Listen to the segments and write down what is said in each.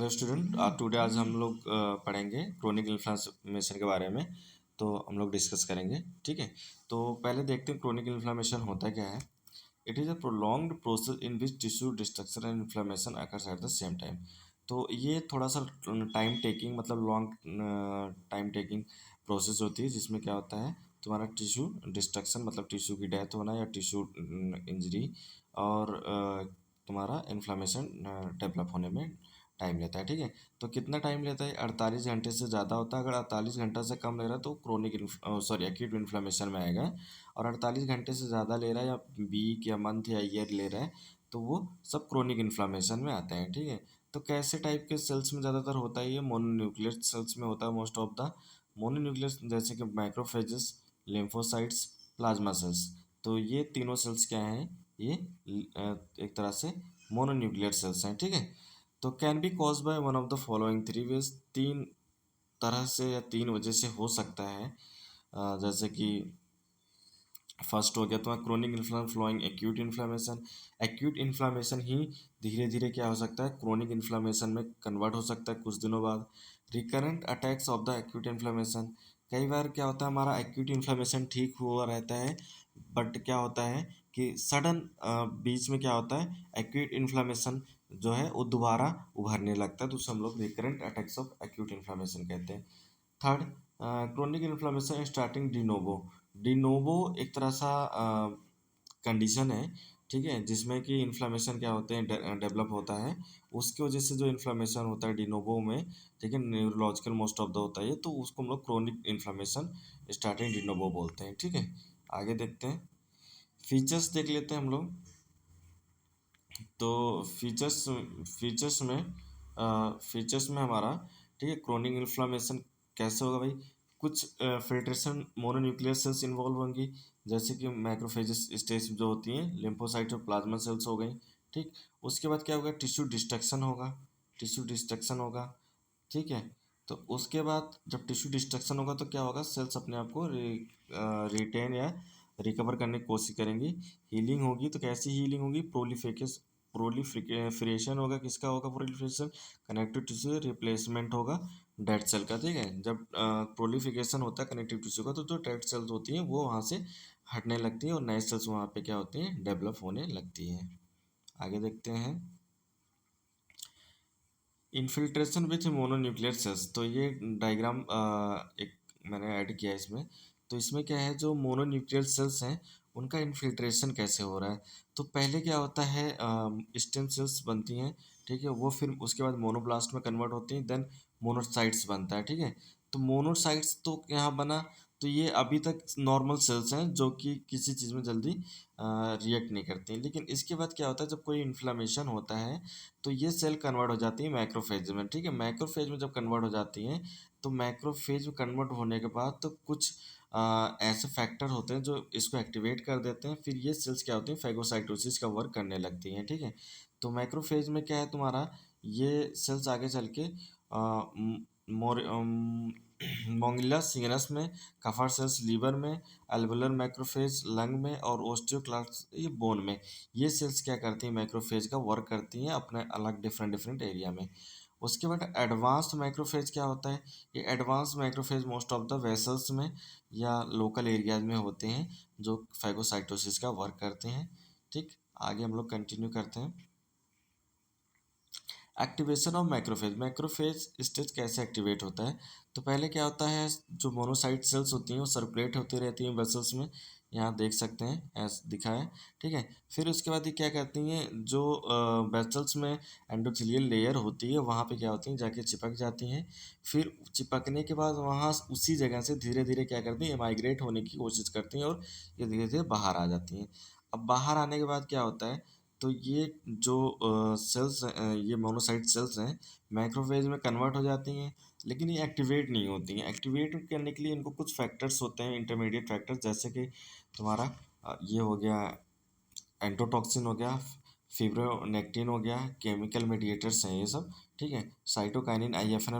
Hello student, today आज हम लोग पढ़ेंगे क्रोनिक इन्फ्लामेशन के बारे में। तो हम लोग डिस्कस करेंगे, ठीक है। तो पहले देखते हैं क्रोनिक इन्फ्लामेशन होता क्या है। It is a prolonged process in which tissue destruction and inflammation occurs at the same time. तो ये थोड़ा सा टाइम टेकिंग, मतलब लॉन्ग टाइम टेकिंग प्रोसेस होती है, जिसमें क्या होता है, तुम्हारा टिश्यू डिस्ट्रक्शन मतलब टिश्यू की डेथ होना या टिश्यू इंजरी, और तुम्हारा इन्फ्लामेशन डेवलप होने में टाइम लेता है, ठीक है। तो कितना टाइम लेता है? 48 घंटे से ज़्यादा होता है। अगर 48 घंटा से कम ले रहा है तो क्रोनिक एक्यूट इन्फ्लेमेशन में आएगा। और 48 घंटे से ज़्यादा ले रहा है या वीक या मंथ या ईयर ले रहा है तो वो सब क्रोनिक इन्फ्लामेशन में आते हैं, ठीक है। तो कैसे टाइप के सेल्स में ज़्यादातर होता है? ये मोनोन्यूक्लियर सेल्स में होता है मोस्ट ऑफ द मोनोन्यूक्लियर, जैसे कि माइक्रोफेजेस, लिम्फोसाइट्स, प्लाज्मा सेल्स। तो ये तीनों सेल्स क्या हैं? ये एक तरह से मोनोन्यूक्लियर सेल्स हैं, ठीक है। तो can be cause by one of the following three ways, तीन तरह से या तीन वजह से हो सकता है। जैसे कि फर्स्ट हो गया तुम्हारा chronic inflammation flowing acute inflammation. Acute inflammation ही धीरे धीरे क्या हो सकता है, क्रोनिक इन्फ्लामेशन में कन्वर्ट हो सकता है कुछ दिनों बाद। Recurrent attacks of the acute inflammation, कई बार क्या होता है, हमारा एक्यूट इन्फ्लामेशन ठीक हुआ रहता है, बट क्या होता है कि सडन बीच में क्या होता है, एक्यूट इन्फ्लामेशन जो है वो दोबारा उभरने लगता है, तो उसे हम लोग recurrent attacks of acute inflammation कहते हैं। Third, chronic inflammation starting de novo. De novo एक तरह सा कंडीशन है, ठीक है, जिसमें कि इन्फ्लामेशन क्या होते हैं, डेवलप होता है। उसकी वजह से जो इन्फ्लामेशन होता है डिनोवो में, ठीक है, न्यूरोलॉजिकल मोस्ट ऑफ द होता है, तो उसको हम लोग क्रोनिक इन्फ्लामेशन स्टार्टिंग डिनोवो बोलते हैं, ठीक है। आगे देखते हैं, फीचर्स देख लेते हैं हम लोग। तो फीचर्स फीचर्स में हमारा, ठीक है, क्रोनिक इन्फ्लामेशन कैसे होगा भाई। कुछ फिल्ट्रेशन मोनोन्यूक्लियर सेल्स इन्वॉल्व होंगी, जैसे कि मैक्रोफेजेस स्टेज जो होती हैं, लिम्फोसाइट और प्लाज्मा सेल्स हो गई, ठीक। उसके बाद क्या होगा, टिश्यू डिस्ट्रक्शन होगा, ठीक है। तो उसके बाद जब टिश्यू डिस्ट्रक्शन होगा तो क्या होगा, सेल्स अपने आप को रिटेन या रिकवर करने की कोशिश करेंगी। हीलिंग होगी, तो कैसी हीलिंग होगी, प्रोलिफरेशन होगा। किसका होगा प्रोलिफरेशन? कनेक्टिव टिश्यू रिप्लेसमेंट होगा डेड सेल का, ठीक है। जब प्रोलिफिकेशन होता है कनेक्टिव टिश्यू का, तो जो डेड सेल्स होती हैं वो वहाँ से हटने लगती हैं और नए सेल्स वहाँ पे क्या होती हैं, डेवलप होने लगती हैं। आगे देखते हैं, इन्फिल्ट्रेशन विथ मोनोन्यूक्लियर सेल्स। तो ये डायग्राम एक मैंने ऐड किया है इसमें। तो इसमें क्या है, जो मोनोन्यूक्लियर सेल्स हैं उनका इन्फिल्ट्रेशन कैसे हो रहा है। तो पहले क्या होता है, स्टेम सेल्स बनती हैं, ठीक है, वो फिर उसके बाद मोनोब्लास्ट में कन्वर्ट होती हैं, देन मोनोसाइट्स बनता है, ठीक है। तो मोनोसाइट्स तो यहाँ बना, तो ये अभी तक नॉर्मल सेल्स हैं जो कि किसी चीज़ में जल्दी रिएक्ट नहीं करती हैं। लेकिन इसके बाद क्या होता है, जब कोई इन्फ्लामेशन होता है तो ये सेल कन्वर्ट हो जाती है मैक्रोफेज में, ठीक है। मैक्रोफेज में जब कन्वर्ट हो जाती हैं तो मैक्रोफेज में कन्वर्ट होने के बाद तो कुछ ऐसे फैक्टर होते हैं जो इसको एक्टिवेट कर देते हैं, फिर ये सेल्स क्या होती हैं, फैगोसाइटोसिस का वर्क करने लगती हैं, ठीक है। तो मैक्रोफेज में क्या है तुम्हारा, ये सेल्स आगे चल के मोंगिला सिग्नस में, कफर सेल्स लीवर में, अल्वुलर मैक्रोफेज लंग में, और ओस्टियोक्लास्ट ये बोन में। ये सेल्स क्या करती हैं, मैक्रोफेज का वर्क करती हैं अपने अलग डिफरेंट डिफरेंट एरिया में। उसके बाद एडवांस्ड मैक्रोफेज क्या होता है, ये advance macrophage most of the vessels में या लोकल एरियाज में होते हैं, जो फैगोसाइटोसिस का वर्क करते हैं, ठीक। आगे हम लोग कंटिन्यू करते हैं, activation of macrophage. Macrophage stage कैसे एक्टिवेट होता है, तो पहले क्या होता है, जो मोनोसाइट सेल्स होती हैं वो सर्कुलेट होती रहती हैं वेसल्स में, यहाँ देख सकते हैं ऐसा दिखा है, ठीक है। फिर उसके बाद ये क्या करती हैं, जो वेसल्स में एंडोथेलियल लेयर होती है वहाँ पे क्या होती हैं, जाके चिपक जाती हैं। फिर चिपकने के बाद वहाँ उसी जगह से धीरे धीरे क्या करती हैं, माइग्रेट होने की कोशिश करती हैं और ये धीरे धीरे बाहर आ जाती हैं। अब बाहर आने के बाद क्या होता है, तो ये जो सेल्स ये मोनोसाइट सेल्स हैं मैक्रोफेज में कन्वर्ट हो जाती हैं, लेकिन ये एक्टिवेट नहीं होती हैं। एक्टिवेट करने के लिए इनको कुछ फैक्टर्स होते हैं, इंटरमीडिएट फैक्टर्स, जैसे कि तुम्हारा ये हो गया एंटोटॉक्सिन हो गया, फिब्रोनेक्टिन हो गया, केमिकल मेडिएटर्स हैं ये सब, ठीक है। साइटोकाइनिन, IFN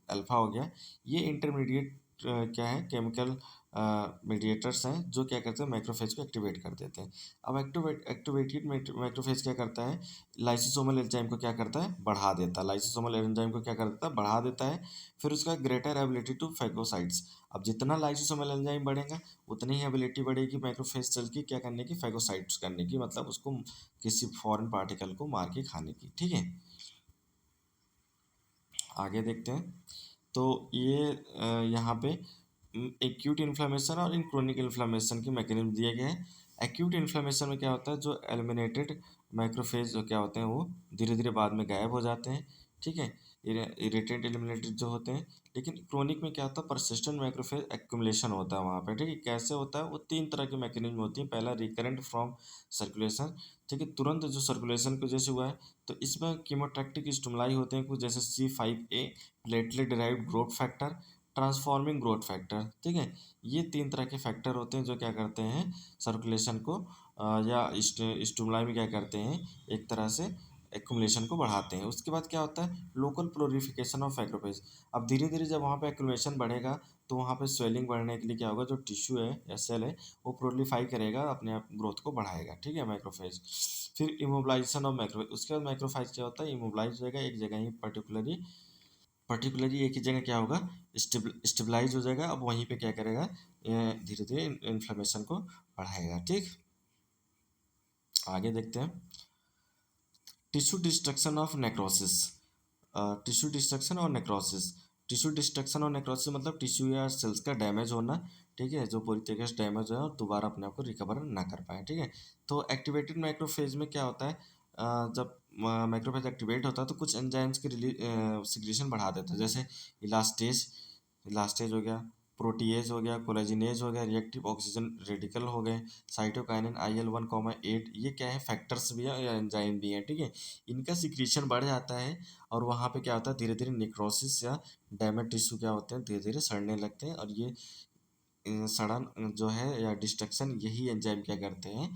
अल्फा हो गया, ये इंटरमीडिएट क्या है, केमिकल मीडिएटर्स हैं जो क्या करते हैं, मैक्रोफेज को एक्टिवेट कर देते हैं। अब एक्टिवेटेड मैक्रोफेज क्या करता है, लाइसोसोमल एंजाइम को क्या करता है, बढ़ा देता है। लाइसोसोमल एंजाइम को क्या करता है, बढ़ा देता है। फिर उसका ग्रेटर एबिलिटी टू फैगोसाइट्स। अब जितना लाइसोसोमल एंजाइम बढ़ेगा उतनी ही एबिलिटी बढ़ेगी मैक्रोफेज सेल की क्या करने की, फैगोसाइट्स करने की, मतलब उसको किसी फॉरेन पार्टिकल को मार के खाने की। ठीक है, आगे देखते हैं। तो ये यहाँ पे एक्यूट इन्फ्लामेशन और इन क्रोनिक इन्फ्लामेशन के मैकेनिज्म दिए गए हैं। एक्यूट इन्फ्लामेशन में क्या होता है, जो एलिमिनेटेड मैक्रोफेज जो क्या होते हैं वो धीरे धीरे बाद में गायब हो जाते हैं। ठीक है, इरिटेंट एलिमिनेटेड जो होते हैं। लेकिन क्रोनिक में क्या होता है, परसिस्टेंट मैक्रोफेज एक्यूमुलेशन होता है वहाँ पे। ठीक है, कैसे होता है, वो तीन तरह की मैकेनिज्म होती है। पहला रिकरेंट फ्रॉम सर्कुलेशन, ठीक है, तुरंत जो सर्कुलेशन की वजह से हुआ है। तो इसमें कीमोटैक्टिक स्टिमुलाई होते हैं कुछ, जैसे C5a, platelet derived growth factor, transforming growth factor. ठीक है, ये तीन तरह के फैक्टर होते हैं जो क्या करते हैं, सर्कुलेशन को या स्टिमुलाई में क्या करते हैं, एक तरह से एक्युमुलेशन को बढ़ाते हैं। उसके बाद क्या होता है, लोकल प्लोरिफिकेशन ऑफ मैक्रोफेज। अब धीरे धीरे जब वहाँ पे एक्युमुलेशन बढ़ेगा तो वहाँ पे स्वेलिंग बढ़ने के लिए क्या होगा, जो टिश्यू है या सेल है वो प्रोलीफाई करेगा, अपने आप ग्रोथ को बढ़ाएगा। ठीक है, मैक्रोफेज। फिर इमोबिलाइजेशन ऑफ मैक्रो, उसके बाद मैक्रोफाइज क्या होता है, इमोबिलाइज हो जाएगा एक जगह ही, पर्टिकुलरली एक ही जगह क्या होगा, स्टेबलाइज हो जाएगा। अब वहीं पे क्या करेगा, धीरे धीरे इन्फ्लेमेशन को बढ़ाएगा। ठीक, आगे देखते हैं। Tissue destruction of necrosis. Tissue destruction और नेक्रोसिस। टिश्यू डिस्ट्रक्शन और नेक्रोसिस मतलब टिश्यू या सेल्स का डैमेज होना। ठीक है, जो पूरी तरीके से डैमेज है और दोबारा अपने आप को रिकवर ना कर पाए। ठीक है, तो एक्टिवेटेड मैक्रोफेज में क्या होता है, जब मैक्रोफेज एक्टिवेट होता है तो कुछ एंजाइम्स की रिलीज सिक्रीशन बढ़ा देता है, जैसे इलास्टेज, इलास्टेज हो गया, प्रोटीएज हो गया, कोलेजिनेज हो गया, रिएक्टिव ऑक्सीजन रेडिकल हो गए, साइटोकाइनिन IL-1,8, ये क्या है, फैक्टर्स भी है या एंजाइम भी है। ठीक है, इनका सिक्रीशन बढ़ जाता है और वहाँ पे क्या होता है, धीरे धीरे निक्रोसिस या डैमेज टिश्यू क्या होते हैं, धीरे धीरे सड़ने लगते हैं। और ये सड़न जो है या डिस्ट्रक्शन, यही एंजाइम क्या करते हैं,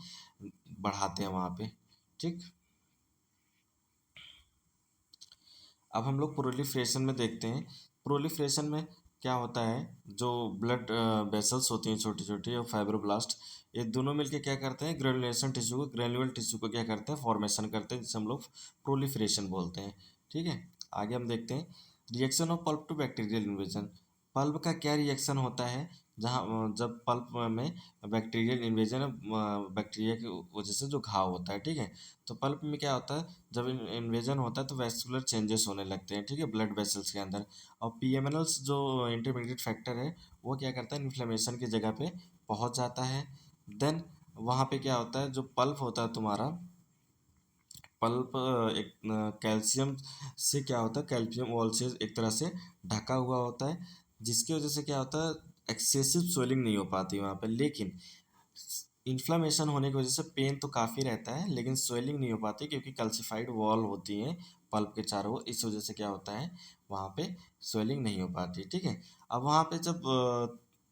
बढ़ाते हैं वहाँ पे। ठीक, अब हम लोग प्रोलिफरेशन में देखते हैं। प्रोलिफरेशन में क्या होता है, जो ब्लड वेसल्स होती हैं छोटी छोटी, और फाइब्रोब्लास्ट, ये दोनों मिलके क्या करते हैं, ग्रेनुलेशन टिश्यू को, ग्रेनुअल टिश्यू को क्या करते हैं, फॉर्मेशन करते हैं, जिसे हम लोग प्रोलिफरेशन बोलते हैं। ठीक है, आगे हम देखते हैं। Reaction of pulp to bacterial invasion. Pulp का क्या रिएक्शन होता है, जहाँ जब पल्प में बैक्टीरियल इन्वेजन, बैक्टीरिया की वजह से जो घाव होता है। ठीक है, तो पल्प में क्या होता है, जब इन्वेजन होता है तो वेस्कुलर चेंजेस होने लगते हैं। ठीक है, ब्लड वेसल्स के अंदर। और PMNLs जो इंटरमीडिएट फैक्टर है, वो क्या करता है, इन्फ्लेमेशन की जगह पे पहुंच जाता है। देन वहाँ पे क्या होता है, जो पल्प होता है तुम्हारा, पल्प एक कैल्शियम से क्या होता है, कैल्शियम वॉल से एक तरह से ढका हुआ होता है, जिसकी वजह से क्या होता है, एक्सेसिव स्वेलिंग नहीं हो पाती वहाँ पे। लेकिन इन्फ्लामेशन होने की वजह से पेन तो काफ़ी रहता है, लेकिन स्वेलिंग नहीं हो पाती, क्योंकि कैल्सिफाइड वॉल होती हैं पल्प के चारों ओर। इस वजह से क्या होता है, वहाँ पे स्वेलिंग नहीं हो पाती। ठीक है, अब वहाँ पे जब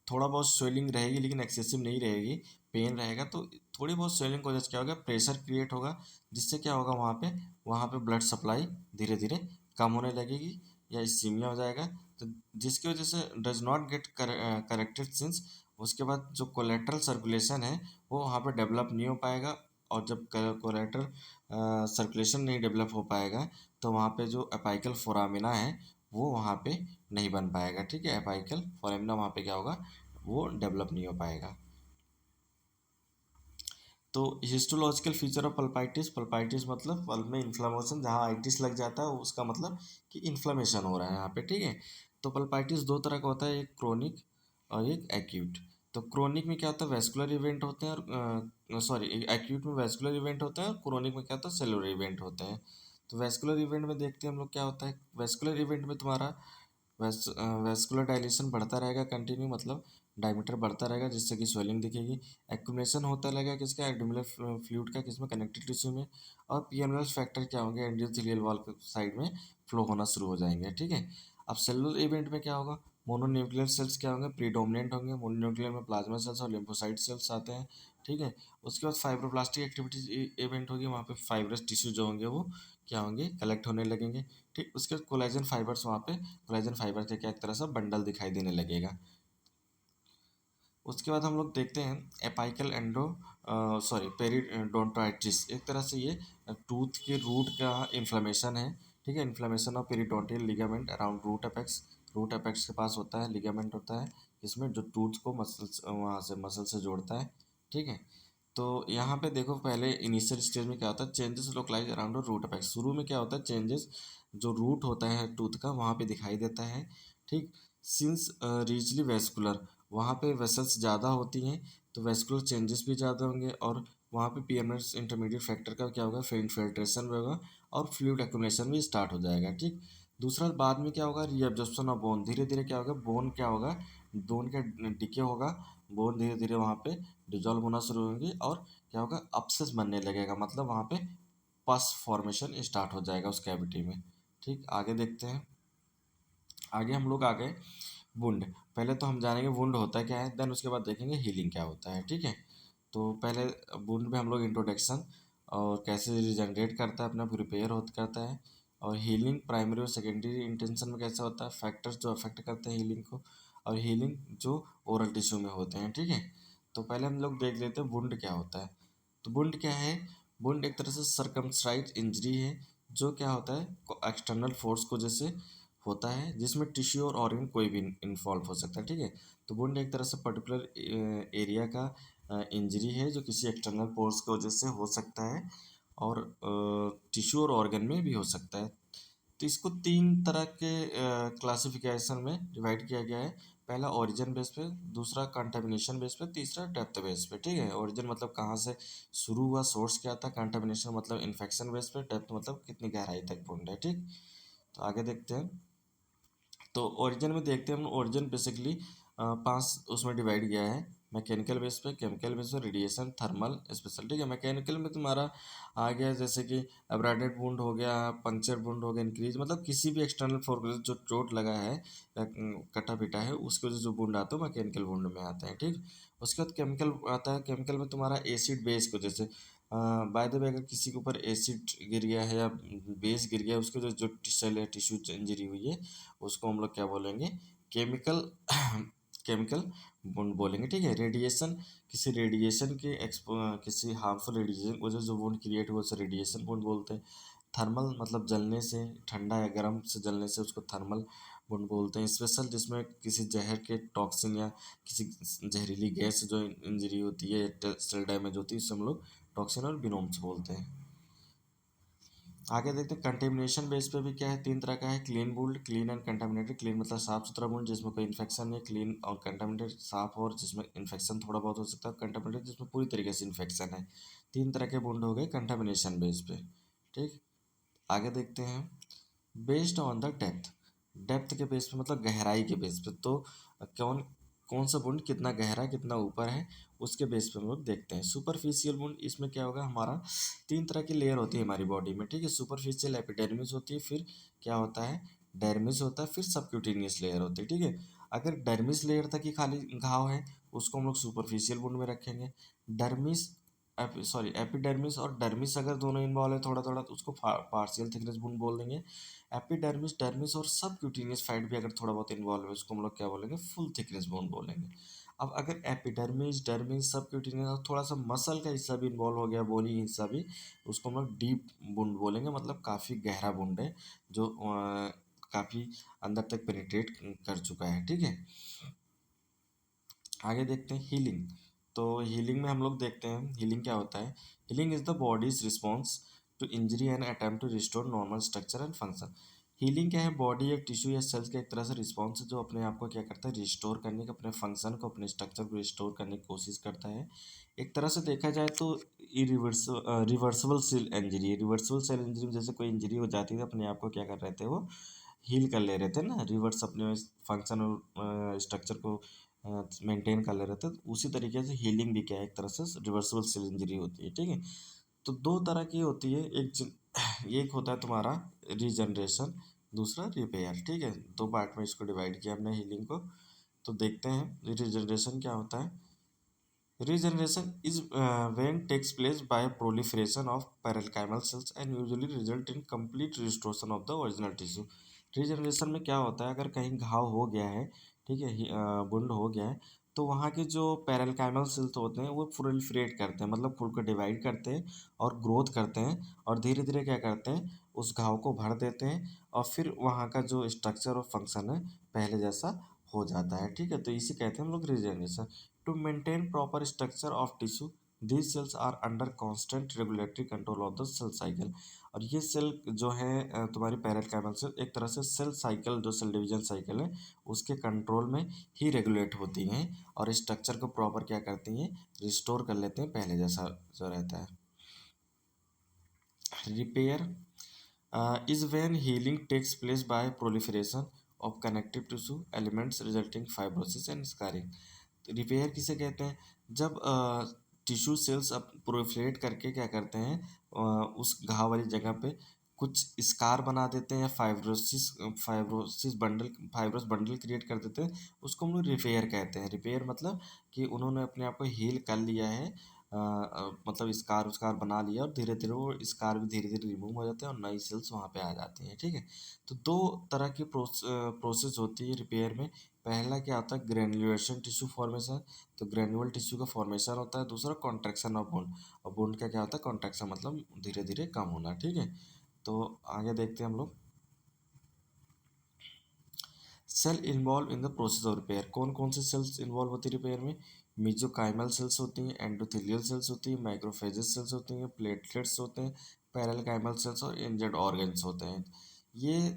थोड़ा बहुत स्वेलिंग रहेगी लेकिन एक्सेसिव नहीं रहेगी, पेन रहेगा, तो थोड़ी बहुत स्वेलिंग की वजह से क्या होगा, प्रेशर क्रिएट होगा, जिससे क्या होगा, वहाँ पे ब्लड सप्लाई धीरे धीरे कम होने लगेगी या इस्कीमिया हो जाएगा। तो जिसकी वजह से does not gate corrected since, उसके बाद जो कोलेट्रल सर्कुलेशन है वो वहाँ पे डेवलप नहीं हो पाएगा। और जब कोलेट्रल सर्कुलेशन नहीं डेवलप हो पाएगा तो वहाँ पे जो अपाइकल फोरामिना है वो वहाँ पे नहीं बन पाएगा। ठीक है, अपाइकल फोरामिना वहाँ पे क्या होगा, वो डेवलप नहीं हो पाएगा। तो histological feature of pulpitis, pulpitis मतलब पल्प में इन्फ्लामेशन, जहाँ आइटिस लग जाता है उसका मतलब कि इन्फ्लामेशन हो रहा है यहाँ पे। ठीक है, तो पल्पाइटिस दो तरह का होता है, एक क्रोनिक और एक एक्यूट। तो क्रोनिक में क्या होता है, वेस्कुलर इवेंट होते हैं, और सॉरी, एक्यूट में वेस्कुलर इवेंट होता है और क्रोनिक में क्या होता है, सेलुलर इवेंट होते हैं। तो वेस्कुलर इवेंट में देखते हैं हम लोग क्या होता है। वेस्कुलर इवेंट में तुम्हारा वेस्कुलर डायलेशन बढ़ता रहेगा कंटिन्यू, मतलब डायमीटर बढ़ता रहेगा, जिससे कि स्वेलिंग दिखेगी। एक्यूमुलेशन होता रहेगा किसका, एब्डोमिनल फ्लूइड का, किसमें, कनेक्टिव टिश्यू में। और PMNL फैक्टर क्या होंगे, एंडोथेलियल वॉल के साइड में फ्लो होना शुरू हो जाएंगे। ठीक है, अब सेलुलर इवेंट में क्या होगा, मोनोन्यूक्लियर सेल्स क्या होंगे, प्रीडोमिनेंट होंगे। मोनोन्यूक्लियर में प्लाज्मा सेल्स और लिम्फोसाइट सेल्स आते हैं। ठीक है, उसके बाद फाइब्रोब्लास्टिक एक्टिविटी इवेंट होगी, वहाँ पे फाइब्रस टिश्यू जो होंगे वो क्या होंगे, कलेक्ट होने लगेंगे। ठीक, उसके बाद कोलेजन फाइबर्स, वहाँ पे कोलेजन फाइबर के क्या एक तरह से बंडल दिखाई देने लगेगा। उसके बाद हम लोग देखते हैं एपाइकल एंडो सॉरी पेरिडोंटाइटिस। एक तरह से ये टूथ के रूट का इन्फ्लेमेशन है, ठीक है। Inflammation of periodontal ligament around root apex. Root apex के पास होता है लिगामेंट होता है, इसमें जो टूथ को मसल्स वहाँ से मसल से जोड़ता है, ठीक है। तो यहाँ पे देखो पहले इनिशियल स्टेज में क्या होता है, changes localise around root apex. शुरू में क्या होता है, चेंजेस जो रूट होता है टूथ का वहाँ पे दिखाई देता है, ठीक। सिंस रीजली वेस्कुलर, वहाँ पे वेसल्स ज़्यादा होती हैं तो वेस्कुलर चेंजेस भी ज़्यादा होंगे, और वहाँ पे पीएमएस इंटरमीडिएट फैक्टर का क्या होगा, फिल्ट्रेशन भी होगा और फ्लूइड एक्यूमुलेशन भी स्टार्ट हो जाएगा, ठीक। दूसरा बाद में क्या होगा, रीअब्जॉर्प्शन ऑफ बोन। धीरे धीरे क्या होगा, बोन क्या होगा, बोन का डिके होगा, बोन धीरे धीरे वहाँ पे डिजॉल्व होना शुरू होंगी और क्या होगा, अपसेस बनने लगेगा, मतलब वहाँ पे पस फॉर्मेशन स्टार्ट हो जाएगा उस कैविटी में, ठीक। आगे देखते हैं, आगे हम लोग आ गए वुंड। पहले तो हम जानेंगे वुंड होता क्या है, देन उसके बाद देखेंगे हीलिंग क्या होता है, ठीक है। तो पहले वुंड में हम लोग इंट्रोडक्शन और कैसे रिजनरेट करता है, अपना प्रिपेयर होता करता है, और हीलिंग प्राइमरी और सेकेंडरी इंटेंशन में कैसे होता है, फैक्टर्स जो अफेक्ट करते हैं हीलिंग को, और हीलिंग जो ओरल टिश्यू में होते हैं, ठीक है। तो पहले हम लोग देख लेते हैं वुंड क्या होता है। तो वुंड क्या है, वुंड एक तरह से सरकमस्क्राइब इंजरी है, जो क्या होता है, एक्सटर्नल फोर्स को जैसे होता है, जिसमें टिश्यू और ऑर्गन कोई भी इन्वॉल्व हो सकता है, ठीक है। तो वुंड एक तरह से पर्टिकुलर एरिया का इंजरी है जो किसी एक्सटर्नल फोर्स की वजह से हो सकता है, और टिश्यू और ऑर्गन में भी हो सकता है। तो इसको तीन तरह के क्लासिफिकेशन में डिवाइड किया गया है। पहला ओरिजिन बेस पे, दूसरा कंटामिनेशन बेस पे, तीसरा डेप्थ बेस पे, ठीक है। ओरिजिन मतलब कहाँ से शुरू हुआ, सोर्स क्या था, कंटामिनेशन मतलब इन्फेक्शन बेस पे, डेप्थ मतलब कितनी गहराई तक वुंड है, ठीक। तो आगे देखते हैं। तो ओरिजिन में देखते हैं हम, ओरिजिन बेसिकली पांच उसमें डिवाइड किया है, मैकेनिकल बेस पे, केमिकल बेस पे, रेडिएशन, थर्मल, स्पेशल, ठीक है। मैकेनिकल में तुम्हारा आ गया जैसे कि एब्राडेड वुंड हो गया, पंक्चर वुंड हो गया, इंक्रीज, मतलब किसी भी एक्सटर्नल फोर्स जो चोट लगा है या कटा पिटा है उसकी वजह से जो वुंड आता है मैकेनिकल वुंड में आता है, ठीक। उसके बाद केमिकल आता है। केमिकल में तुम्हारा एसिड बेस को जैसे बाय द वे अगर किसी के ऊपर एसिड गिर गया है या बेस गिर गया है, उसके जो सेल है, टिश्यू इंजरी हुई है, उसको हम लोग क्या बोलेंगे, केमिकल केमिकल वुंड बोलेंगे, ठीक है। रेडिएशन, किसी रेडिएशन के एक्सपो किसी हार्मफुल रेडिएशन वजह से जो वुंड क्रिएट हुआ उसे रेडिएशन वुंड बोलते हैं। थर्मल मतलब जलने से, ठंडा या गर्म से जलने से, उसको थर्मल वुंड बोलते हैं। स्पेशल जिसमें किसी जहर के टॉक्सिन या किसी जहरीली गैस से जो इंजरी होती है, सेल डैमेज होती है, उससे हम लोग टॉक्सिन और बिनोम्स बोलते हैं। आगे देखते हैं कंटेमिनेशन बेस पे भी क्या है, तीन तरह का है, clean wound, clean and contaminated. Clean मतलब साफ सुथरा वुंड जिसमें कोई इन्फेक्शन नहीं, क्लीन और कंटामिनेटेड साफ और जिसमें इन्फेक्शन थोड़ा बहुत हो सकता है, कंटामिनेटेड जिसमें पूरी तरीके से इन्फेक्शन है। तीन तरह के वुंड हो गए कंटामिनेशन बेस पे, ठीक। आगे देखते हैं based on the depth. Depth के बेस पे मतलब गहराई के बेस पे, तो कौन कौन सा वुंड कितना गहरा कितना ऊपर है उसके बेस पे हम लोग देखते हैं। सुपरफिशियल वुंड, इसमें क्या होगा, हमारा तीन तरह की लेयर होती है हमारी बॉडी में, ठीक है। सुपरफिशियल एपिडर्मिस होती है, फिर क्या होता है, डर्मिस होता है, फिर सबक्यूटेनियस लेयर होती है, ठीक है। अगर डर्मिस लेयर तक ही खाली घाव है उसको हम लोग सुपरफिशियल वुंड में रखेंगे। डर्मिस सॉरी एपिडर्मिस और डर्मिस अगर दोनों इन्वॉल्व है थोड़ा थोड़ा तो उसको पार्शियल थिकनेस वुंड बोल देंगे। एपिडर्मिस, डर्मिस और सब क्यूटेनियस फैट भी अगर थोड़ा बहुत इन्वॉल्व है उसको हम लोग क्या बोलेंगे, फुल थिकनेस वुंड बोलेंगे। अब अगर एपिडर्मिस, डर्मिस, सब क्यूटेनियस और थोड़ा सा मसल का हिस्सा भी इन्वॉल्व हो गया, बोनी हिस्सा भी, उसको हम लोग डीप वुंड बोलेंगे, मतलब काफ़ी गहरा वुंड है जो काफ़ी अंदर तक पेनिट्रेट कर चुका है, ठीक है। आगे देखते हैं हीलिंग। तो हीलिंग में हम लोग देखते हैं हीलिंग क्या होता है। Healing is the body's response to injury and attempt to restore normal structure and function. Healing क्या है, बॉडी या टिश्यू या सेल्स का एक तरह से रिस्पॉन्स है जो अपने आप को क्या करता है, रिस्टोर करने का, अपने फंक्शन को, अपने स्ट्रक्चर को रिस्टोर करने की कोशिश करता है। एक तरह से देखा जाए तो reversible cell injury, reversible cell injury में जैसे कोई इंजरी हो जाती है तो अपने आप को क्या कर रहे थे, वो हील कर ले रहे थे ना, रिवर्स अपने फंक्शन और स्ट्रक्चर को मेंटेन कर ले रहे थे। तो उसी तरीके से हीलिंग भी क्या है, एक तरह से रिवर्सिबल सेल इंजरी होती है, ठीक है। तो दो तरह की होती है, एक होता है तुम्हारा रीजनरेशन, दूसरा रिपेयर, ठीक है। दो पार्ट में इसको डिवाइड किया हमने हीलिंग को। तो देखते हैं रीजनरेशन क्या होता है। Regeneration is when takes place by proliferation of parenchymal cells and usually result in complete restoration of the original tissue. Regeneration में क्या होता है, अगर कहीं घाव हो गया है, ठीक है, वुंड हो गया है, तो वहाँ के जो पैरेन्काइमल सेल्स होते हैं वो प्रोलिफरेट करते हैं, मतलब खुद को डिवाइड करते हैं और ग्रोथ करते हैं, और धीरे धीरे क्या करते हैं, उस घाव को भर देते हैं, और फिर वहाँ का जो स्ट्रक्चर और फंक्शन है पहले जैसा हो जाता है। ठीक है, तो इसे कहते हैं हम लोग regeneration. To maintain proper structure of tissue, these cells are under constant regulatory control of the cell cycle। और ये सेल जो है तुम्हारी पैरेन्काइमल सेल एक तरह से सेल साइकिल, जो सेल डिवीजन साइकिल है उसके कंट्रोल में ही रेगुलेट होती हैं, और स्ट्रक्चर को प्रॉपर क्या करती हैं, रिस्टोर कर लेते हैं पहले जैसा जो रहता है। Repair is when healing takes place by proliferation of connective tissue elements resulting fibrosis and scarring। Repair किसे कहते हैं, जब टिश्यू सेल्स अब प्रोलिफरेट करके क्या करते हैं, उस घाव वाली जगह पे कुछ स्कार बना देते हैं, या fibrosis bundle, fibrous bundle create कर देते हैं, उसको हम लोग रिपेयर कहते हैं। रिपेयर मतलब कि उन्होंने अपने आप को हील कर लिया है, मतलब स्कार उसकार बना लिया, और धीरे धीरे वो स्कार भी धीरे धीरे रिमूव हो जाते हैं और नई सेल्स वहाँ पे आ जाती हैं। ठीक है, तो दो तरह की प्रोसेस होती है रिपेयर में। पहला क्या होता है, ग्रेन्युलेशन टिश्यू फॉर्मेशन, तो ग्रेन्युअल टिश्यू का फॉर्मेशन होता है। दूसरा कॉन्ट्रैक्शन ऑफ बोन, और बोन का क्या होता है, कॉन्ट्रैक्शन मतलब धीरे धीरे कम होना। ठीक है, तो आगे देखते हैं हम लोग। Cell involve in the process of repair, कौन कौन से सेल्स इन्वॉल्व होती है रिपेयर में, मीजोकाइमल सेल्स होती हैं, एंडोथेलियल सेल्स होती हैं, माइक्रोफेजेस सेल्स होती हैं, प्लेटलेट्स होते हैं, पैरेन्काइमल सेल्स और इंजर्ड ऑर्गन्स होते हैं। ये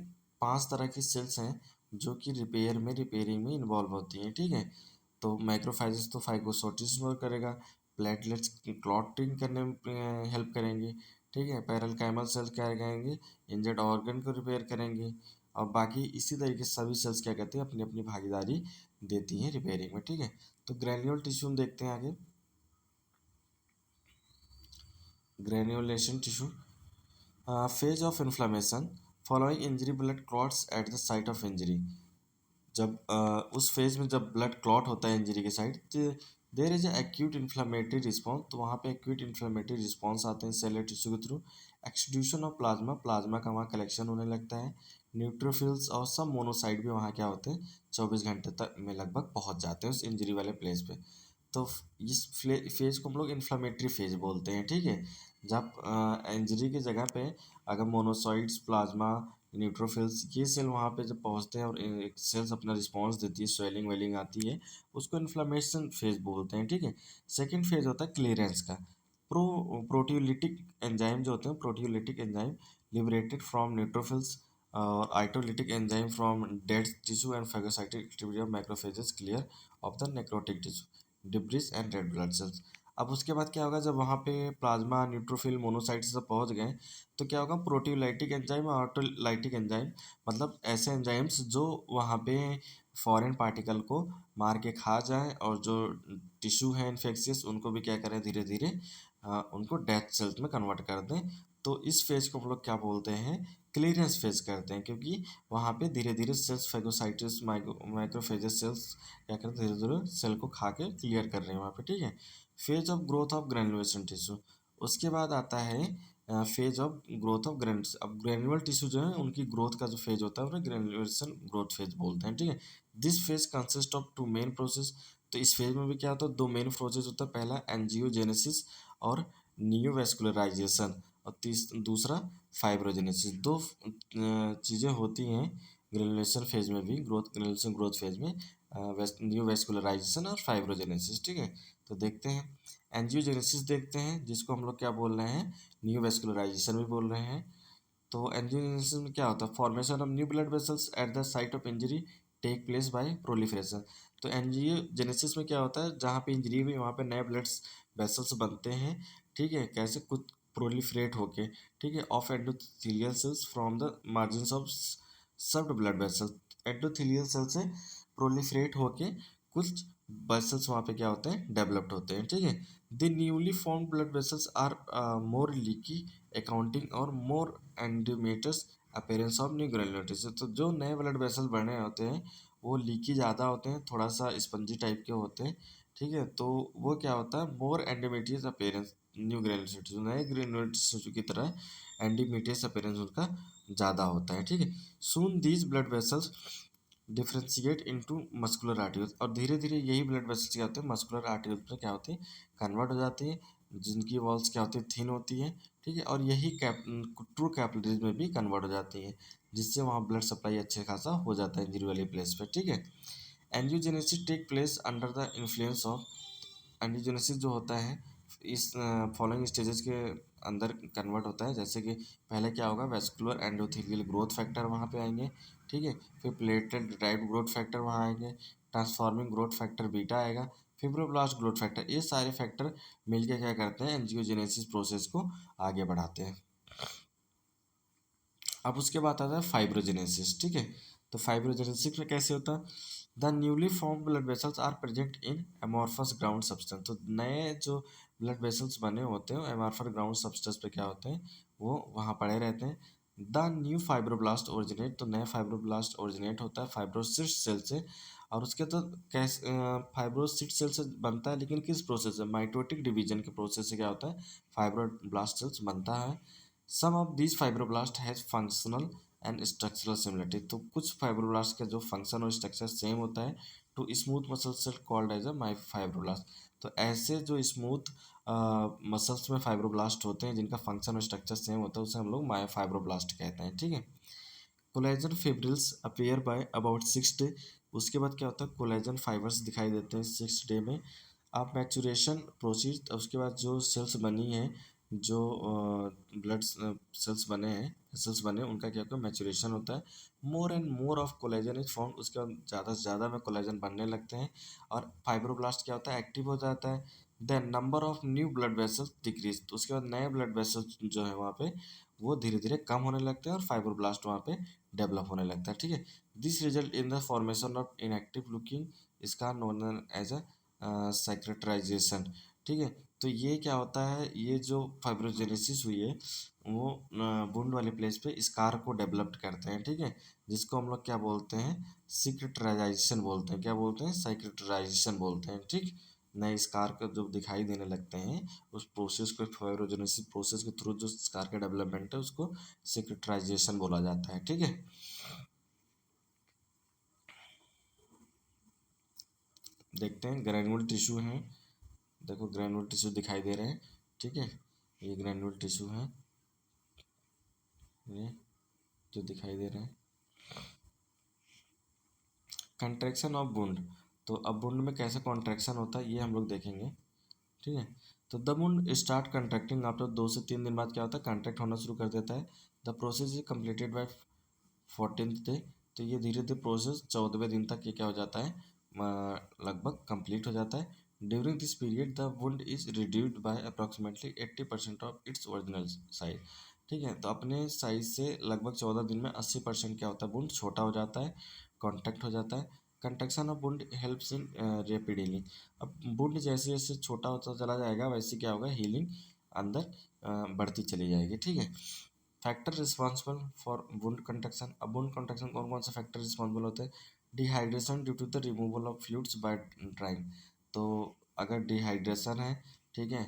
5 तरह की सेल्स हैं जो कि रिपेयरिंग में इन्वॉल्व होती हैं। ठीक है, तो माइक्रोफेजेस तो फाइगोसोटिस में करेगा, प्लेटलेट्स क्लॉटिंग करने में हेल्प करेंगे। ठीक है, पैरेन्काइमल सेल्स क्या करेंगे, इंजर्ड ऑर्गन को रिपेयर करेंगे, और बाकी इसी तरीके से सभी सेल्स क्या कहते हैं, अपनी अपनी भागीदारी देती हैं रिपेयरिंग में। ठीक है, तो ग्रेन्यूल टिश्यू में देखते हैं आगे। Granulation tissue phase of inflammation following injury, blood clots at the site of injury. जब उस फेज में जब ब्लड क्लॉट होता है इंजरी के side, there is acute inflammatory response, तो वहाँ पे एक्यूट इन्फ्लामेटरी रिस्पॉन्स आते हैं सेलर टिश्यू के थ्रू। एक्सट्यूशन ऑफ प्लाज्मा, प्लाज्मा का वहाँ कलेक्शन होने लगता है। न्यूट्रोफिल्स और सब मोनोसाइट भी वहाँ क्या होते हैं, 24 घंटे तक में लगभग पहुँच जाते हैं उस इंजरी वाले प्लेस पे। तो इस फेज को हम लोग इन्फ्लामेटरी फेज बोलते हैं। ठीक है, जब इंजरी की जगह पे अगर मोनोसाइट्स, प्लाज्मा, न्यूट्रोफिल्स ये सेल वहाँ पे जब पहुँचते हैं और सेल्स अपना रिस्पॉन्स देती है, स्वेलिंग वेलिंग आती है, उसको इन्फ्लामेशन फेज बोलते हैं। ठीक है, सेकेंड फेज होता है क्लियरेंस का। प्रोटियोलिटिक एंजाइम जो होते हैं, proteolytic enzyme liberated from neutrophils और autolytic enzyme from dead tissue and phagocytic activity of macrophages clear off the necrotic tissue debris and red blood cells. अब उसके बाद क्या होगा, जब वहाँ पे प्लाज्मा, न्यूट्रोफिल, मोनोसाइट सब पहुँच गए, तो क्या होगा, प्रोटियोलाइटिक एंजाइम और ऑटोलाइटिक एंजाइम, मतलब ऐसे एंजाइम्स जो वहाँ पे फॉरेन पार्टिकल को मार के खा जाए, और जो टिश्यू है इन्फेक्शियस उनको भी क्या करें, धीरे धीरे उनको डेथ सेल्स में कन्वर्ट कर दें। तो इस फेज को हम लोग क्या बोलते हैं, क्लियरेंस फेज करते हैं, क्योंकि वहाँ पे धीरे धीरे सेल्स फेगोसाइटिस माइक्रोफेजेस सेल्स क्या करते हैं, धीरे धीरे सेल को खा के क्लियर कर रहे हैं वहाँ पे। ठीक है, phase of growth of granulation tissue, उसके बाद आता है phase of growth of granules. अब ग्रेनुअल टिश्यू जो है उनकी ग्रोथ का जो फेज होता है उन्हें ग्रेनुलेशन ग्रोथ फेज बोलते हैं। ठीक है, this phase consist of 2 main process, तो इस फेज में भी क्या होता है, 2 मेन प्रोसेस होता है। पहला एंजियोजेनेसिस और नियोवेस्कुलराइजेशन, और दूसरा फाइब्रोजेनेसिस। दो चीज़ें होती हैं ग्रेनुलेशन फेज में भी, ग्रेनुलेशन ग्रोथ फेज में, नियोवेस्कुलराइजेशन और फाइब्रोजेनेसिस। ठीक है, तो देखते हैं एंजियोजेनेसिस देखते हैं, जिसको हम लोग क्या बोल रहे हैं, नियोवेस्कुलराइजेशन भी बोल रहे हैं। तो एंजियोजेनेसिस में क्या होता है, formation of new blood vessels at the site of injury take place by proliferation. तो एंजियोजेनेसिस में क्या होता है, जहाँ पे इंजरी हुई वहाँ पे नए ब्लड वेसल्स बनते हैं। ठीक है, कैसे, कुछ प्रोलिफरेट होके। ठीक है, of endothelial cells from the margin of served blood vessel, endothelial cell से प्रोलिफरेट होके कुछ वेसल्स वहाँ पे क्या होते हैं, डेवलप्ड होते हैं। ठीक है, the newly formed blood vessels are more leaky accounting और more oedematous appearance of new granulation. तो जो नए ब्लड वेसल बने होते हैं वो लीकी ज़्यादा होते हैं, थोड़ा सा स्पंजी टाइप के होते हैं। ठीक है, तो वो क्या होता है, मोर एंडोमेटियस अपीयरेंस न्यू ग्रेनुलोटिस, नए ग्रेनुलोटिस की तरह एंडोमेटियस अपीयरेंस उनका ज़्यादा होता है। ठीक है, soon these blood vessels differentiate into muscular arteries, और धीरे धीरे यही ब्लड वेसल्स क्या होते हैं मस्कुलर आर्टरीज में क्या होते हैं कन्वर्ट हो जाती हैं, जिनकी वॉल्स क्या होती है थिन होती है, ठीक है, और यही ट्रू कैपिलरीज में भी कन्वर्ट हो जाती है, जिससे वहाँ ब्लड सप्लाई अच्छे खासा हो जाता है इंजरी वाली प्लेस पे, ठीक है। Angiogenesis take place under the influence of, angiogenesis जो होता है इस फॉलोइंग स्टेजेस के अंदर कन्वर्ट होता है, जैसे कि पहले क्या होगा वेस्कुलर एंडोथेलियल ग्रोथ फैक्टर वहाँ पे आएंगे, ठीक है, फिर प्लेटलेट डिराइव्ड ग्रोथ फैक्टर वहाँ आएंगे, ट्रांसफॉर्मिंग ग्रोथ फैक्टर बीटा आएगा, फिब्रोब्लास्ट ग्रोथ फैक्टर, ये सारे फैक्टर मिलके क्या करते हैं एंजियोजेनेसिस प्रोसेस को आगे बढ़ाते हैं। अब उसके बाद आता है फाइब्रोजेनेसिस, ठीक है। तो फाइब्रोजेनेसिस में कैसे होता है the newly form blood vessels are present in amorphous ground substance, तो नए जो ब्लड वेसल्स बने होते हैं एमॉर्फस ग्राउंड सब्सटेंस पे क्या होते हैं वो वहाँ पड़े रहते हैं। द न्यू फाइब्रोब्लास्ट ओरिजिनेट, तो नया फाइब्रोब्लास्ट ओरिजिनेट होता है फाइब्रोसिस्ट सेल से, और उसके तो कैसे फाइब्रोसिस्ट सेल से बनता है, लेकिन किस प्रोसेस से माइटोटिक डिवीजन के प्रोसेस से क्या होता है फाइब्रोब्लास्ट सेल्स बनता है। Some of this fibroblast has functional and structural similarity, तो कुछ फाइब्रोब्लास्ट का जो फंक्शन और स्ट्रक्चर सेम होता है, to smooth muscle cell called as a myofibroblast, तो ऐसे जो स्मूथ मसल्स में फाइब्रोब्लास्ट होते हैं जिनका फंक्शन और स्ट्रक्चर सेम होता है उसे हम लोग माई फाइब्रोब्लास्ट कहते हैं, ठीक है। Collagen fibrils appear by about 6 day, उसके बाद क्या होता है कोलेजन फाइबर्स दिखाई देते हैं 6 डे में। आप मैचुरेशन प्रोसीड, उसके बाद जो सेल्स बनी है जो ब्लड सेल्स बने हैं सेल्स बने उनका क्या होता है मैचुरेशन होता है, more and more of collagen is form, उसके बाद ज़्यादा से ज़्यादा में कोलेजन बनने लगते हैं, और फाइब्रोब्लास्ट क्या होता है एक्टिव हो जाता है। Then number of new blood vessels decrease, तो उसके बाद नए ब्लड वेसल्स जो है वहाँ पे वो धीरे धीरे कम होने लगते हैं और फाइब्रोब्लास्ट वहाँ पे डेवलप होने लगता है, ठीक है। This result in the formation of inactive looking इसका नोन एज अ सेक्रेटराइजेशन, ठीक है। तो ये क्या होता है ये जो फाइब्रोजेनेसिस हुई है वो वुंड वाले प्लेस पे स्कार को डेवलप्ड करते हैं, ठीक है, जिसको हम लोग क्या बोलते हैं सिक्रेटराइजेशन बोलते हैं, क्या बोलते हैं साइक्रेटराइजेशन बोलते हैं, ठीक। नए स्कार का जो दिखाई देने लगते हैं उस प्रोसेस को फाइब्रोजेनेसिस प्रोसेस के थ्रू जो स्कार का डेवलपमेंट है उसको सिक्रेटराइजेशन बोला जाता है, ठीक है। देखते हैं ग्रैनुल टिश्यू हैं, देखो ग्रैनुल टिश्यू दिखाई दे रहे हैं, ठीक है, ये ग्रैनुल टिश्यू हैं ये जो दिखाई दे रहे हैं। कंट्रैक्शन ऑफ वुंड, तो अब वुंड में कैसे कॉन्ट्रैक्शन होता है ये हम लोग देखेंगे, ठीक है। तो the wound start contracting after 2 से 3 दिन बाद क्या होता है कंट्रैक्ट होना शुरू कर देता है। The process is completed by 14th day, तो ये धीरे धीरे प्रोसेस 14वें दिन तक ये क्या हो जाता है लगभग कंप्लीट हो जाता है। During this period the wound is reduced by approximately 80% of its original size, ठीक है। तो अपने साइज से लगभग 14 दिन में 80% क्या होता है वुंड छोटा हो जाता है, कॉन्टैक्ट हो जाता है। Construction of wound helps in rapid healing, अब वुंड जैसे जैसे छोटा होता चला जाएगा वैसे क्या होगा हीलिंग अंदर बढ़ती चली जाएगी, ठीक है। Factor responsible for wound contraction, अब वुंड कंट्रक्शन कौन कौन से फैक्टर रिस्पॉन्सिबल होते हैं dehydration due to the removal of fluids by drying, तो अगर डिहाइड्रेशन है, ठीक है,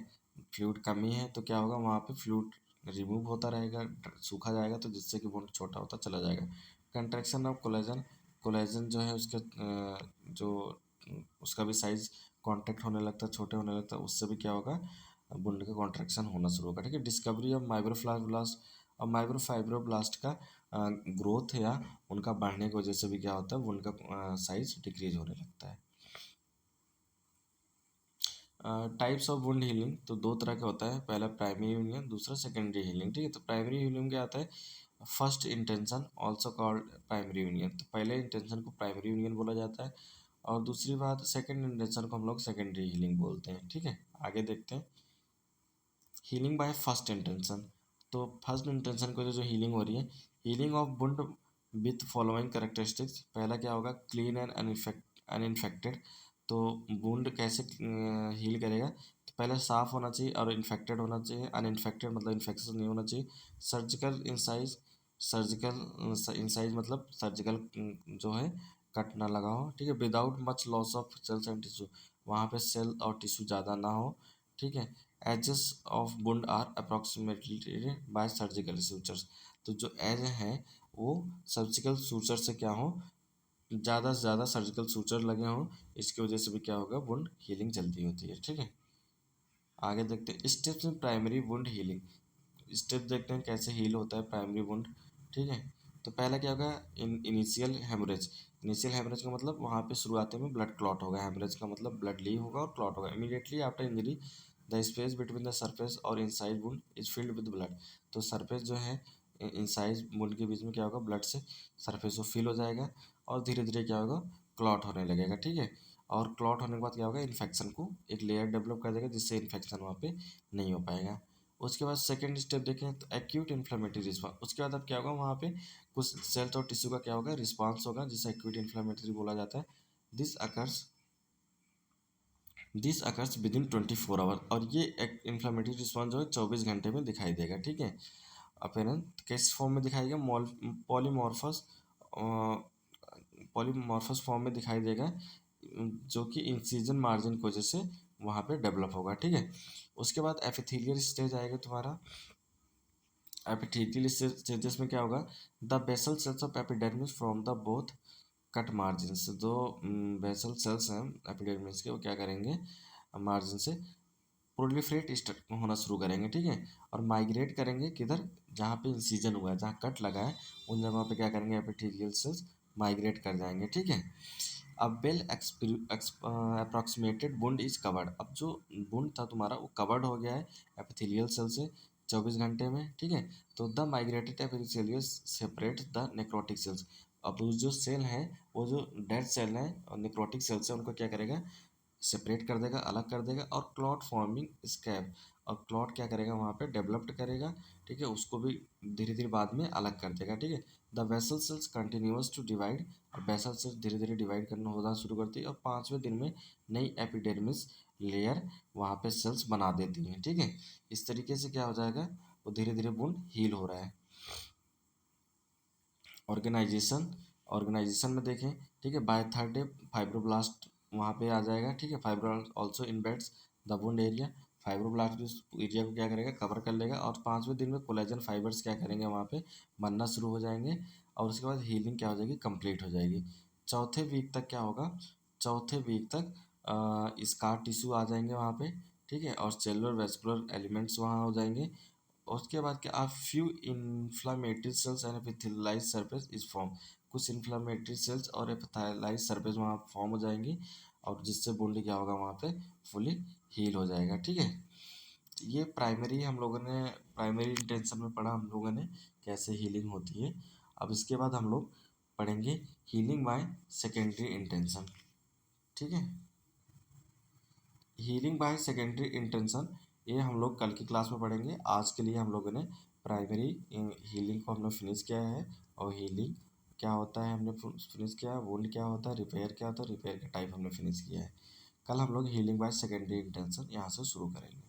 फ्लूइड कमी है तो क्या होगा वहाँ पे फ्लूइड रिमूव होता रहेगा सूखा जाएगा तो जिससे कि वुंड छोटा होता चला जाएगा। कंट्रैक्शन ऑफ कोलेजन, कोलेजन जो है उसके जो उसका भी साइज कॉन्ट्रैक्ट होने लगता है छोटे होने लगता है उससे भी क्या होगा वुंड का कॉन्ट्रैक्शन होना शुरू होगा, ठीक है। डिस्कवरी ऑफ माइक्रोफाइब्रोब्लास्ट, और माइक्रोफाइब्रोब्लास्ट का ग्रोथ या उनका बढ़ने की वजह से भी क्या होता है वुंड का साइज डिक्रीज होने लगता है। टाइप्स ऑफ वुंड हीलिंग, तो 2 तरह का होता है, पहला प्राइमरी यूनियन दूसरा सेकेंडरी हीलिंग, ठीक है। तो प्राइमरी हीलिंग क्या आता है first intention also called primary union, तो पहले इंटेंशन को प्राइमरी यूनियन बोला जाता है, और दूसरी बात सेकेंड इंटेंशन को हम लोग सेकेंडरी हीलिंग बोलते हैं, ठीक है। आगे देखते हैं हीलिंग बाय फर्स्ट इंटेंशन, तो फर्स्ट इंटेंशन को जो हीलिंग हो रही है healing of wound with following characteristics, पहला क्या होगा क्लीन एंड अनइन्फेक्टेड, तो वुंड कैसे हील करेगा तो पहले साफ होना चाहिए और इन्फेक्टेड होना चाहिए, अनइन्फेक्टेड मतलब इन्फेक्शन नहीं होना चाहिए। सर्जिकल इंसाइज, सर्जिकल इंसाइज मतलब सर्जिकल जो है कट ना लगा हो, ठीक है, without much loss of cells and tissue, वहाँ पे सेल और टिश्यू ज़्यादा ना हो, ठीक है। Edges of wound are approximately by surgical sutures, तो जो एज है वो सर्जिकल सूचर से क्या हो ज़्यादा से ज़्यादा सर्जिकल सूचर लगे हों, इसकी वजह से भी क्या होगा, वुंड हीलिंग जल्दी होती है। ठीक है, आगे देखते हैं steps in primary wound healing. Step देखते हैं कैसे हील होता है प्राइमरी वुंड। ठीक है, तो पहला क्या होगा, इनिशियल हेमरेज। इनिशियल हेमरेज का मतलब वहाँ पे शुरुआती में ब्लड क्लॉट होगा। हेमरेज का मतलब ब्लड लीव होगा और क्लॉट होगा। Immediately after injury the space between the surface और inside wound is filled with blood. तो सरफेस जो है इनसाइड वुंड के बीच में क्या होगा, ब्लड से सरफेस को फिल हो जाएगा और धीरे धीरे क्या होगा, क्लॉट होने लगेगा। ठीक है, और क्लॉट होने के बाद क्या होगा, इन्फेक्शन को एक लेयर डेवलप कर देगा जिससे इन्फेक्शन वहाँ पे नहीं हो पाएगा। उसके बाद सेकेंड स्टेप देखें तो एक्यूट इन्फ्लेमेटरी रिस्पॉन्स। उसके बाद अब क्या होगा, वहाँ पे कुछ सेल्स और टिश्यू का क्या होगा, रिस्पॉन्स होगा जिसे एक्यूट इन्फ्लेमेटरी बोला जाता है। This occurs this occurs within 24 hour. और ये एक इन्फ्लेमेटरी रिस्पॉन्स जो है 24 घंटे में दिखाई देगा। ठीक है, अपेरेंट किस फॉर्म में दिखाई देगा, पॉलीमॉर्फस पॉलीमॉर्फस फॉर्म में दिखाई देगा, जो कि इंसिजन मार्जिन की वजह से वहाँ पे डेवलप होगा। ठीक है, उसके बाद एपिथेलियल स्टेज आएगा तुम्हारा। एपिथेलियल स्टेजेस में क्या होगा, the basal cells of epidermis from the both cut margin से। जो बेसल सेल्स हैं एपिडर्मिस के, वो क्या करेंगे, मार्जिन से प्रोलिफरेट होना शुरू करेंगे। ठीक है, और माइग्रेट करेंगे किधर, जहाँ पे इंसिजन हुआ है, जहाँ कट लगा है, उन जगहों पे क्या करेंगे, एपिथेलियल सेल्स माइग्रेट कर जाएंगे। ठीक है, अब well approximated wound is covered. अब जो वुंड था तुम्हारा वो कवर्ड हो गया है एपिथेलियल सेल से 24 घंटे में। ठीक है, तो the migrated epithelial separate the necrotic sales. अब वो जो सेल हैं, वो जो डेड सेल हैं और नेक्रोटिक सेल्स हैं, उनको क्या करेगा, सेपरेट कर देगा, अलग कर देगा। और क्लॉट फॉर्मिंग स्कैब, और क्लॉट क्या करेगा, वहाँ पे डेवलप्ड करेगा। ठीक है, उसको भी धीरे धीरे बाद में अलग कर देगा। ठीक है, the vessel cells continues to divide. और वेसल सेल्स धीरे धीरे डिवाइड करना होना शुरू करती है और 5वें दिन में नई एपिडर्मिस लेयर वहाँ पे सेल्स बना देती हैं। ठीक है, इस तरीके से क्या हो जाएगा, वो धीरे धीरे वुंड हील हो रहा है। ऑर्गेनाइजेशन ऑर्गेनाइजेशन में देखें, ठीक है, बाय थर्ड डे फाइब्रोब्लास्ट वहाँ पे आ जाएगा। ठीक है, fibroblast also invades the wound area. Fibroblast भी उस एरिया को क्या करेगा, कवर कर लेगा। और 5वें दिन में कोलेजन फाइबर्स क्या करेंगे, वहाँ पे बनना शुरू हो जाएंगे और उसके बाद हीलिंग क्या हो जाएगी, कंप्लीट हो जाएगी। चौथे वीक तक क्या होगा, चौथे वीक तक स्कार टिश्यू आ जाएंगे वहाँ पे। ठीक है, और सेलुलर वेस्कुलर एलिमेंट्स वहाँ हो जाएंगे। और उसके बाद क्या, आप few inflammatory cells and epithelialise surface is form. कुछ इन्फ्लामेटरी सेल्स और एपिथेलाइज सरफेस वहाँ फॉर्म हो जाएंगी और जिससे बॉडी क्या होगा, वहाँ पे फुली हील हो जाएगा। ठीक है, ये प्राइमरी हम लोगों ने प्राइमरी इंटेंशन में पढ़ा हम लोगों ने कैसे हीलिंग होती है। अब इसके बाद हम लोग पढ़ेंगे हीलिंग बाय सेकेंडरी इंटेंशन। ठीक है, हीलिंग बाय सेकेंडरी इंटेंशन ये हम लोग कल की क्लास में पढ़ेंगे। आज के लिए हम लोगों ने प्राइमरी हीलिंग को हमने फिनिश किया है। और हीलिंग क्या होता है हमने फिनिश किया है, वुंड क्या होता है, रिपेयर क्या होता है, रिपेयर का टाइप हमने फिनिश किया है। कल हम लोग हीलिंग बाय सेकेंडरी इंटेंशन यहाँ से शुरू करेंगे।